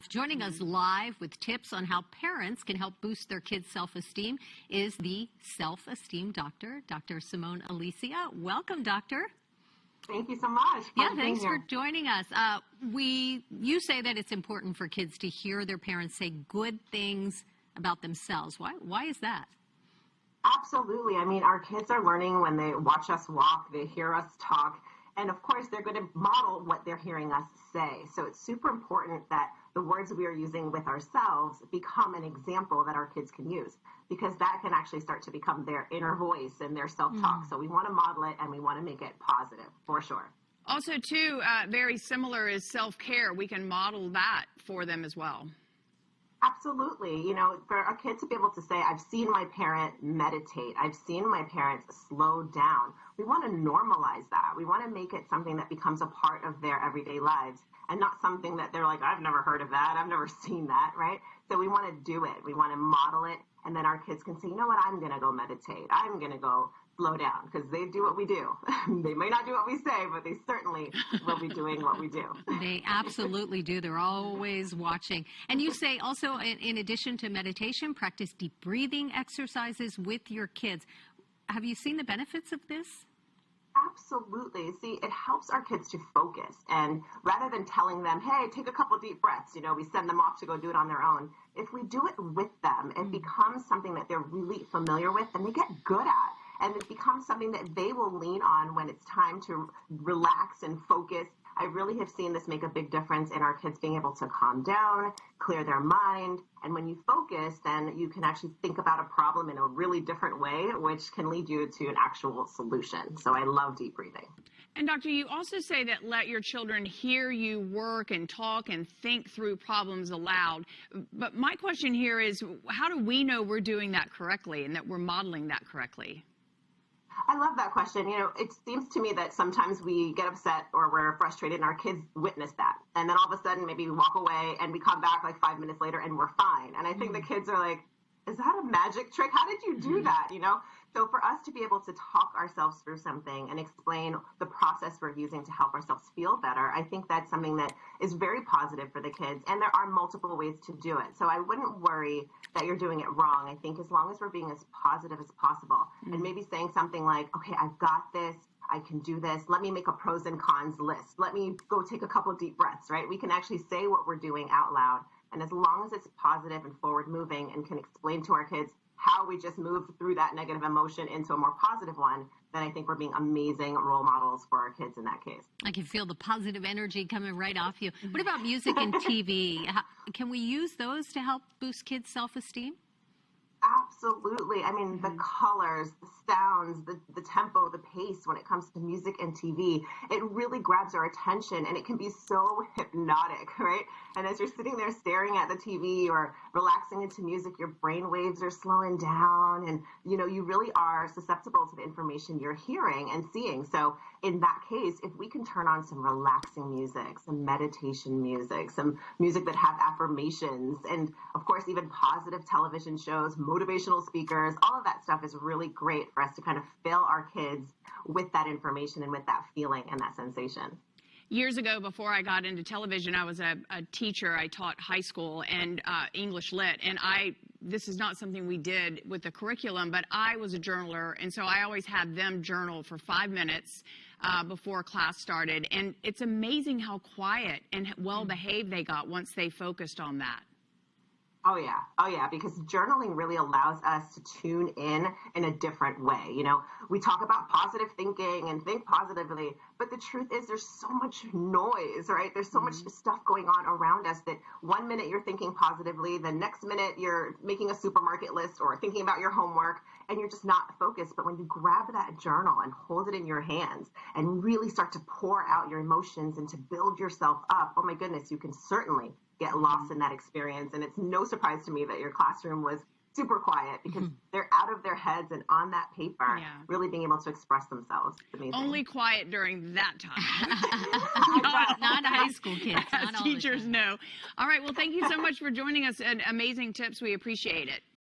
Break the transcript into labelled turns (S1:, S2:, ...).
S1: Joining us live with tips on how parents can help boost their kids' self-esteem is the self-esteem doctor, Dr. Simone Alicia. Welcome, doctor.
S2: Thank you so much.
S1: Yeah, thanks for joining us. You say that it's important for kids to hear their parents say good things about themselves. Why is that?
S2: Absolutely. I mean, our kids are learning when they watch us walk, they hear us talk, and of course, they're going to model what they're hearing us say. So it's super important that the words we are using with ourselves become an example that our kids can use, because that can actually start to become their inner voice and their self-talk. So we want to model it and we want to make it positive, for sure.
S3: Also, too, very similar is self-care. We can model that for them as well.
S2: Absolutely. You know, for a kid to be able to say, I've seen my parent meditate, I've seen my parents slow down. We want to normalize that. We want to make it something that becomes a part of their everyday lives and not something that they're like, I've never heard of that, I've never seen that, right? So we want to do it. We want to model it. And then our kids can say, you know what, I'm going to go meditate. I'm going to go slow down, because they do what we do. They may not do what we say, but they certainly will be doing what we do.
S1: They absolutely do. They're always watching. And you say also, in addition to meditation, practice deep breathing exercises with your kids. Have you seen the benefits of this?
S2: Absolutely. See, it helps our kids to focus. And rather than telling them, hey, take a couple deep breaths, you know, we send them off to go do it on their own. If we do it with them, it becomes something that they're really familiar with and they get good at. And it becomes something that they will lean on when it's time to relax and focus. I really have seen this make a big difference in our kids being able to calm down, clear their mind. And when you focus, then you can actually think about a problem in a really different way, which can lead you to an actual solution. So I love deep breathing.
S3: And doctor, you also say that let your children hear you work and talk and think through problems aloud. But my question here is, how do we know we're doing that correctly and that we're modeling that correctly?
S2: I love that question. You know, it seems to me that sometimes we get upset or we're frustrated and our kids witness that. And then all of a sudden, maybe we walk away and we come back like 5 minutes later and we're fine. And I think the kids are like, is that a magic trick? How did you do that? You know, so for us to be able to talk ourselves through something and explain the process we're using to help ourselves feel better, I think that's something that is very positive for the kids. And there are multiple ways to do it. So I wouldn't worry that you're doing it wrong. I think as long as we're being as positive as possible and maybe saying something like, okay, I've got this, I can do this. Let me make a pros and cons list. Let me go take a couple of deep breaths, right? We can actually say what we're doing out loud. And as long as it's positive and forward moving and can explain to our kids how we just moved through that negative emotion into a more positive one, then I think we're being amazing role models for our kids in that case.
S1: I can feel the positive energy coming right off you. What about music and TV? Can we use those to help boost kids' self-esteem?
S2: Absolutely. I mean, the colors, the sounds, the tempo, the pace when it comes to music and TV, it really grabs our attention and it can be so hypnotic, right? And as you're sitting there staring at the TV or relaxing into music, your brain waves are slowing down and, you know, you really are susceptible to the information you're hearing and seeing. So in that case, if we can turn on some relaxing music, some meditation music, some music that have affirmations, and of course, even positive television shows, motivational speakers, all of that stuff is really great for us to kind of fill our kids with that information and with that feeling and that sensation.
S3: Years ago, before I got into television, I was a teacher. I taught high school and English lit, and this is not something we did with the curriculum, but I was a journaler, and so I always had them journal for 5 minutes before class started. And it's amazing how quiet and well-behaved they got once they focused on that.
S2: Oh, yeah, because journaling really allows us to tune in a different way. You know, we talk about positive thinking and think positively, but the truth is there's so much noise, right? There's so much stuff going on around us that 1 minute you're thinking positively, the next minute you're making a supermarket list or thinking about your homework, and you're just not focused. But when you grab that journal and hold it in your hands and really start to pour out your emotions and to build yourself up, oh my goodness, you can certainly get lost in that experience. And it's no surprise to me that your classroom was super quiet because they're out of their heads and on that paper, really being able to express themselves. It's amazing.
S3: Only quiet during that time.
S1: not high school kids.
S3: As teachers know. All right. Well, thank you so much for joining us and amazing tips. We appreciate it.